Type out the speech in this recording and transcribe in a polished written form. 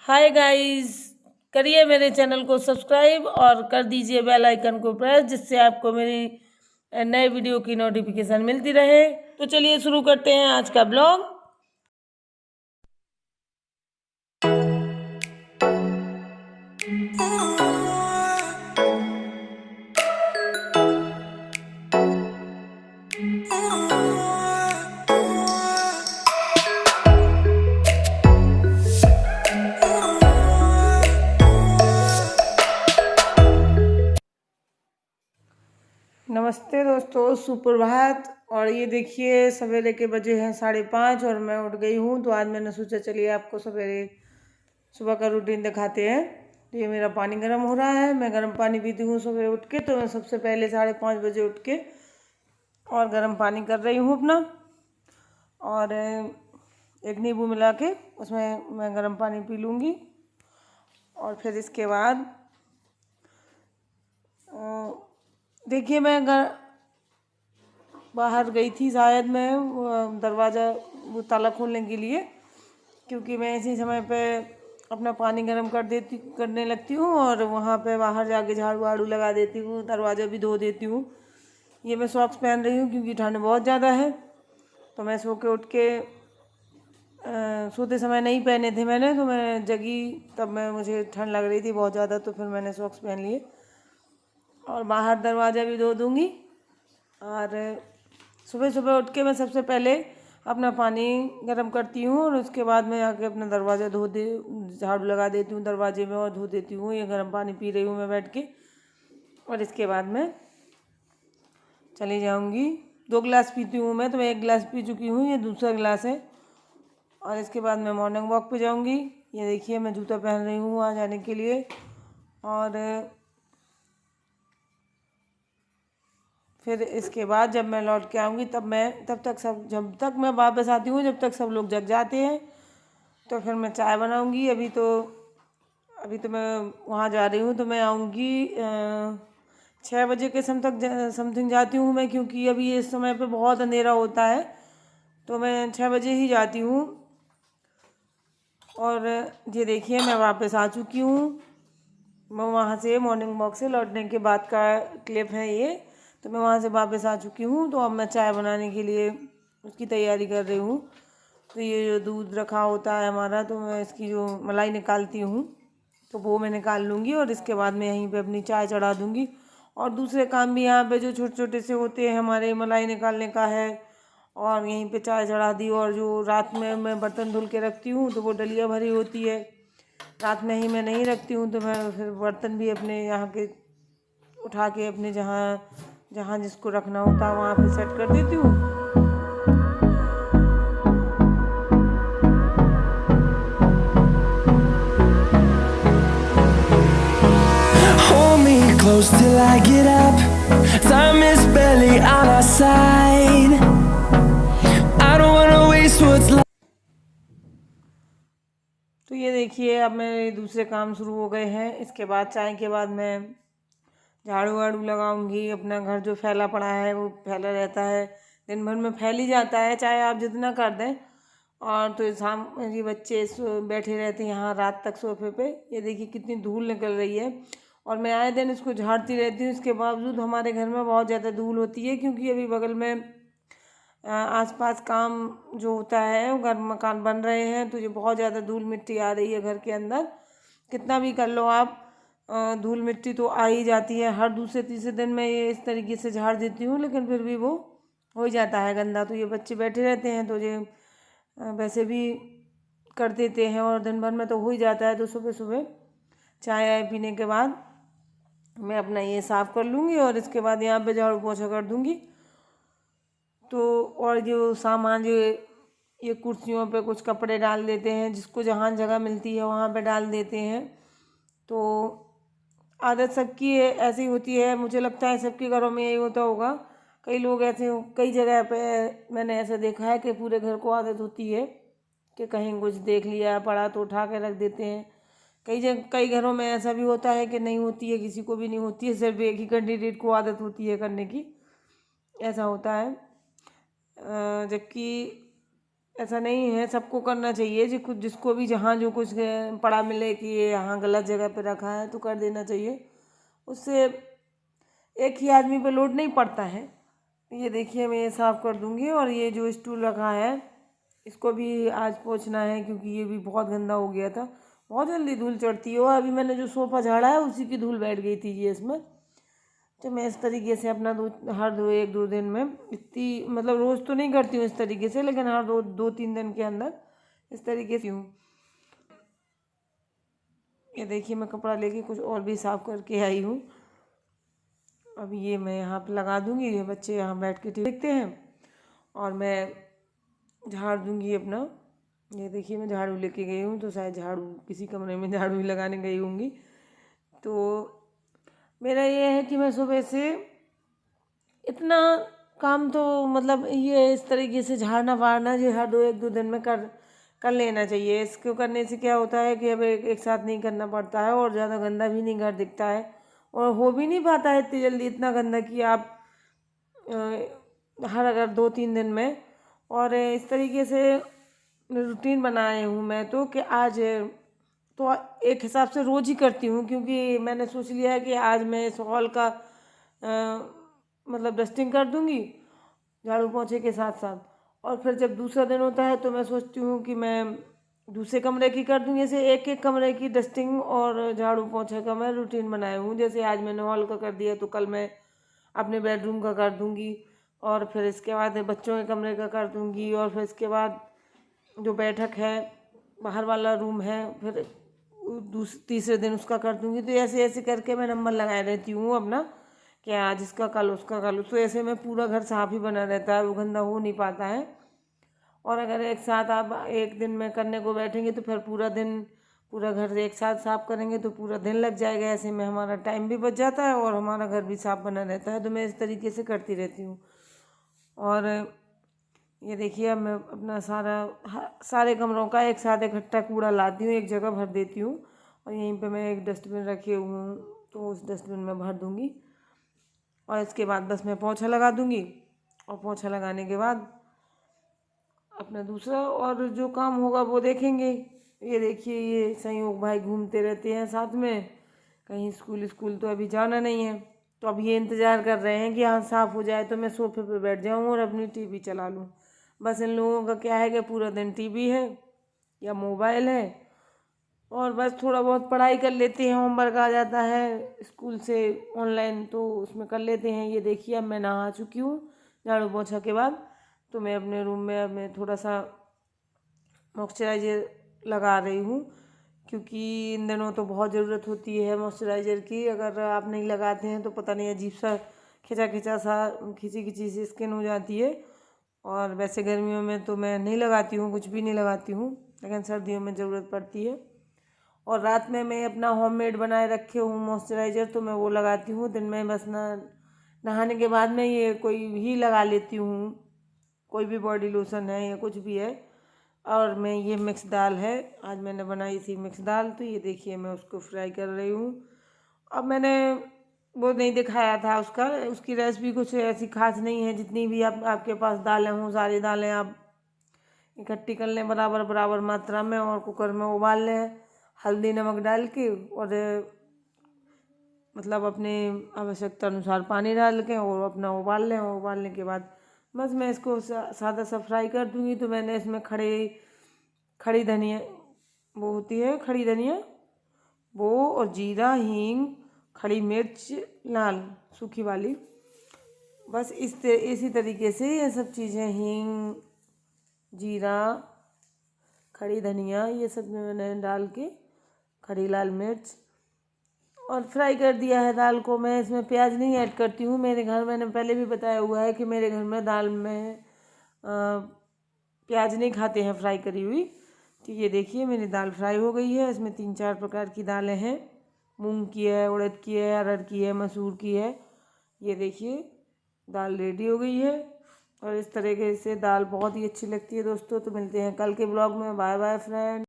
Hi guys, करिए मेरे channel को सब्सक्राइब और कर दीजिए बेल आइकन को प्रेस, जिससे आपको मेरी नए वीडियो की नोटिफिकेशन मिलती रहे। तो चलिए शुरू करते हैं आज का ब्लॉग। नमस्ते दोस्तों, सुप्रभात। और ये देखिए सवेरे के बजे हैं 5:30 और मैं उठ गई हूँ। तो आज मैंने सोचा चलिए आपको सवेरे सुबह का रूटीन दिखाते हैं। तो ये मेरा पानी गर्म हो रहा है, मैं गर्म पानी पीती हूँ सुबह उठ के। तो मैं सबसे पहले 5:30 बजे उठ के और गर्म पानी कर रही हूँ अपना, और एक नींबू मिला के उसमें मैं गर्म पानी पी लूँगी। और फिर इसके बाद देखिए मैं बाहर गई थी, शायद मैं दरवाज़ा वो ताला खोलने के लिए, क्योंकि मैं इसी समय पे अपना पानी गर्म करने लगती हूँ और वहाँ पे बाहर जाके झाड़ू वाड़ू लगा देती हूँ, दरवाज़ा भी धो देती हूँ। ये मैं सॉक्स पहन रही हूँ क्योंकि ठंड बहुत ज़्यादा है। तो मैं सो के उठ के सोते समय नहीं पहने थे मैंने, तो मैं जगी तब मुझे ठंड लग रही थी बहुत ज़्यादा, तो फिर मैंने सॉक्स पहन लिए और बाहर दरवाज़ा भी धो दूँगी। और सुबह सुबह उठ के मैं सबसे पहले अपना पानी गर्म करती हूँ और उसके बाद मैं आके अपना दरवाज़ा झाड़ू लगा देती हूँ दरवाजे में और धो देती हूँ। ये गर्म पानी पी रही हूँ मैं बैठ के, और इसके बाद मैं चली जाऊँगी। 2 गिलास पीती हूँ मैं, तो मैं 1 गिलास पी चुकी हूँ, ये दूसरा गिलास है। और इसके बाद मैं मॉर्निंग वॉक पे जाऊँगी। ये देखिए मैं जूता पहन रही हूँ वहाँ जाने के लिए। और फिर इसके बाद जब मैं लौट के आऊँगी जब तक मैं वापस आती हूँ, जब तक सब लोग जग जाते हैं, तो फिर मैं चाय बनाऊँगी। अभी तो मैं वहाँ जा रही हूँ, तो मैं आऊँगी 6 बजे के समथिंग जाती हूँ मैं, क्योंकि अभी इस समय पे बहुत अंधेरा होता है। तो मैं 6 बजे ही जाती हूँ। और ये देखिए मैं वापस आ चुकी हूँ। मैं वहाँ से मॉर्निंग वॉक से लौटने के बाद का क्लिप है ये। तो मैं वहाँ से वापस आ चुकी हूँ। तो अब मैं चाय बनाने के लिए उसकी तैयारी कर रही हूँ। तो ये जो दूध रखा होता है हमारा, तो मैं इसकी जो मलाई निकालती हूँ, तो वो मैं निकाल लूँगी और इसके बाद मैं यहीं पे अपनी चाय चढ़ा दूँगी। और दूसरे काम भी यहाँ पे जो छोटे छोटे से होते हैं हमारे, मलाई निकालने का है और यहीं पे चाय चढ़ा दी। और जो रात में मैं बर्तन धुल के रखती हूँ, तो वो डलिया भरी होती है, रात में ही मैं नहीं रखती हूँ। तो मैं फिर बर्तन भी अपने यहाँ के उठा के अपने जहाँ जहाँ जिसको रखना होता है वहाँ पे सेट कर देती हूँ। Hold me close till I get up. Time is barely on our side. I don't wanna waste what's left. तो ये देखिए अब मेरे दूसरे काम शुरू हो गए हैं। इसके बाद चाय के बाद मैं झाड़ू वाड़ू लगाऊंगी। अपना घर जो फैला पड़ा है वो फैला रहता है, दिन भर में फैल ही जाता है, चाहे आप जितना कर दें। और तो शाम ये बच्चे बैठे रहते हैं यहाँ रात तक सोफे पे। ये देखिए कितनी धूल निकल रही है, और मैं आए दिन इसको झाड़ती रहती हूँ। इसके बावजूद हमारे घर में बहुत ज़्यादा धूल होती है, क्योंकि अभी बगल में आसपास काम जो होता है, वो घर मकान बन रहे हैं। तो ये बहुत ज़्यादा धूल मिट्टी आ रही है घर के अंदर। कितना भी कर लो आप, धूल मिट्टी तो आ ही जाती है। हर दूसरे तीसरे दिन मैं ये इस तरीके से झाड़ देती हूँ, लेकिन फिर भी वो हो ही जाता है गंदा। तो ये बच्चे बैठे रहते हैं, तो ये वैसे भी कर देते हैं, और दिन भर में तो हो ही जाता है। तो सुबह सुबह चाय आय पीने के बाद मैं अपना ये साफ़ कर लूँगी, और इसके बाद यहाँ पे झाड़ू पोछा कर दूँगी। तो और जो सामान जो ये कुर्सियों पे कुछ कपड़े डाल देते हैं, जिसको जहाँ जगह मिलती है वहाँ पे डाल देते हैं। तो आदत सबकी ऐसी होती है, मुझे लगता है सबके घरों में यही होता होगा। कई लोग ऐसे, कई जगह पे मैंने ऐसा देखा है कि पूरे घर को आदत होती है कि कहीं कुछ देख लिया पड़ा तो उठा के रख देते हैं। कई घरों में ऐसा भी होता है कि नहीं होती है, किसी को भी नहीं होती है, सिर्फ एक ही कैंडिडेट को आदत होती है करने की, ऐसा होता है। जबकि ऐसा नहीं है, सबको करना चाहिए। जो कुछ जिसको भी जहाँ जो कुछ पड़ा मिले कि ये यहाँ गलत जगह पे रखा है तो कर देना चाहिए। उससे एक ही आदमी पे लोड नहीं पड़ता है। ये देखिए मैं ये साफ़ कर दूँगी। और ये जो स्टूल रखा है इसको भी आज पोंछना है, क्योंकि ये भी बहुत गंदा हो गया था। बहुत जल्दी धूल चढ़ती है। और अभी मैंने जो सोफ़ा झाड़ा है उसी की धूल बैठ गई थी ये इसमें। तो मैं इस तरीके से अपना हर 1-2 दिन में इतनी, मतलब रोज़ तो नहीं करती हूँ इस तरीके से, लेकिन हर 2-3 दिन के अंदर इस तरीके से हूँ। ये देखिए मैं कपड़ा लेके कुछ और भी साफ़ करके आई हूँ। अब ये मैं यहाँ पे लगा दूँगी। ये बच्चे यहाँ बैठ के देखते हैं और मैं झाड़ दूँगी अपना। ये देखिए मैं झाड़ू लेके गई हूँ, तो शायद झाड़ू किसी कमरे में झाड़ू ही लगाने गई होंगी। तो मेरा ये है कि मैं सुबह से इतना काम तो मतलब ये इस तरीके से झाड़ना वाड़ना ये हर 1-2 दिन में कर लेना चाहिए। इसको करने से क्या होता है कि अब एक साथ नहीं करना पड़ता है और ज़्यादा गंदा भी नहीं घर दिखता है और हो भी नहीं पाता है इतनी जल्दी इतना गंदा कि आप हर अगर 2-3 दिन में। और इस तरीके से रूटीन बनाए हूँ मैं तो कि आज तो एक हिसाब से रोज़ ही करती हूँ, क्योंकि मैंने सोच लिया है कि आज मैं इस हॉल का मतलब डस्टिंग कर दूँगी झाड़ू पोंछे के साथ साथ। और फिर जब दूसरा दिन होता है तो मैं सोचती हूँ कि मैं दूसरे कमरे की कर दूँगी। जैसे एक कमरे की डस्टिंग और झाड़ू पोंछे का मैं रूटीन बनाया हूँ। जैसे आज मैंने हॉल का कर दिया तो कल मैं अपने बेडरूम का कर दूँगी, और फिर इसके बाद बच्चों के कमरे का कर दूँगी, और फिर इसके बाद जो बैठक है बाहर वाला रूम है फिर तीसरे दिन उसका कर दूँगी। तो ऐसे ऐसे करके मैं नंबर लगाए रहती हूँ अपना कि आज इसका कल उसका कल। तो ऐसे में पूरा घर साफ़ ही बना रहता है, वो गंदा हो नहीं पाता है। और अगर एक साथ आप एक दिन में करने को बैठेंगे तो फिर पूरा दिन पूरा घर एक साथ साफ़ करेंगे तो पूरा दिन लग जाएगा। ऐसे में हमारा टाइम भी बच जाता है और हमारा घर भी साफ़ बना रहता है। तो मैं इस तरीके से करती रहती हूँ। और ये देखिए अब मैं अपना सारे कमरों का एक साथ इकट्ठा कूड़ा लाती हूँ, एक जगह भर देती हूँ। और यहीं पे मैं एक डस्टबिन रखे हुए हूँ तो उस डस्टबिन में भर दूँगी। और इसके बाद बस मैं पोंछा लगा दूँगी, और पोंछा लगाने के बाद अपना दूसरा और जो काम होगा वो देखेंगे। ये देखिए ये संयोग भाई घूमते रहते हैं साथ में, कहीं स्कूल तो अभी जाना नहीं है। तो अब ये इंतज़ार कर रहे हैं कि हाँ साफ़ हो जाए तो मैं सोफे पे बैठ जाऊँ और अपनी टीवी चला लूँ। बस इन लोगों का क्या है कि पूरा दिन टीवी है या मोबाइल है, और बस थोड़ा बहुत पढ़ाई कर लेते हैं। होमवर्क आ जाता है स्कूल से ऑनलाइन तो उसमें कर लेते हैं। ये देखिए अब मैं नहा चुकी हूँ झाड़ू पोंछा के बाद। तो मैं अपने रूम में अब मैं थोड़ा सा मॉइस्चराइज़र लगा रही हूँ, क्योंकि इन दिनों तो बहुत ज़रूरत होती है मॉइस्चराइज़र की। अगर आप नहीं लगाते हैं तो पता नहीं अजीब सा खिंचा सा खिंची सी स्किन हो जाती है। और वैसे गर्मियों में तो मैं नहीं लगाती हूँ, कुछ भी नहीं लगाती हूँ, लेकिन सर्दियों में ज़रूरत पड़ती है। और रात में मैं अपना होममेड बनाए रखे हूँ मॉइस्चराइज़र, तो मैं वो लगाती हूँ। दिन में बस नहाने के बाद में ये कोई भी लगा लेती हूँ, कोई भी बॉडी लोशन है या कुछ भी है। और मैं ये मिक्स दाल है, आज मैंने बनाई थी मिक्स दाल, तो ये देखिए मैं उसको फ्राई कर रही हूँ। अब मैंने वो नहीं दिखाया था उसकी रेसिपी कुछ ऐसी खास नहीं है। जितनी भी आपके पास दालें हों सारी दालें आप इकट्ठी कर लें बराबर बराबर मात्रा में, और कुकर में उबाल लें हल्दी नमक डाल के, और मतलब अपने आवश्यकता अनुसार पानी डाल के और अपना उबाल लें। और उबालने के बाद बस मैं इसको सादा सा फ्राई कर दूँगी। तो मैंने इसमें खड़ी धनिया, वो होती है खड़ी धनिया, वो, और जीरा, हींग, खड़ी मिर्च लाल सूखी वाली, बस इसी तरीके से ये सब चीज़ें हींग, जीरा, खड़ी धनिया, ये सब मैंने डाल के खड़ी लाल मिर्च और फ्राई कर दिया है दाल को। मैं इसमें प्याज नहीं ऐड करती हूँ। मेरे घर मैंने पहले भी बताया हुआ है कि मेरे घर में दाल में प्याज नहीं खाते हैं फ्राई करी हुई। तो ये देखिए मेरी दाल फ्राई हो गई है। इसमें 3-4 प्रकार की दालें हैं, मूंग की है, उड़द की है, अरहर की है, मसूर की है। ये देखिए दाल रेडी हो गई है, और इस तरीके से दाल बहुत ही अच्छी लगती है दोस्तों। तो मिलते हैं कल के ब्लॉग में। Bye bye friend.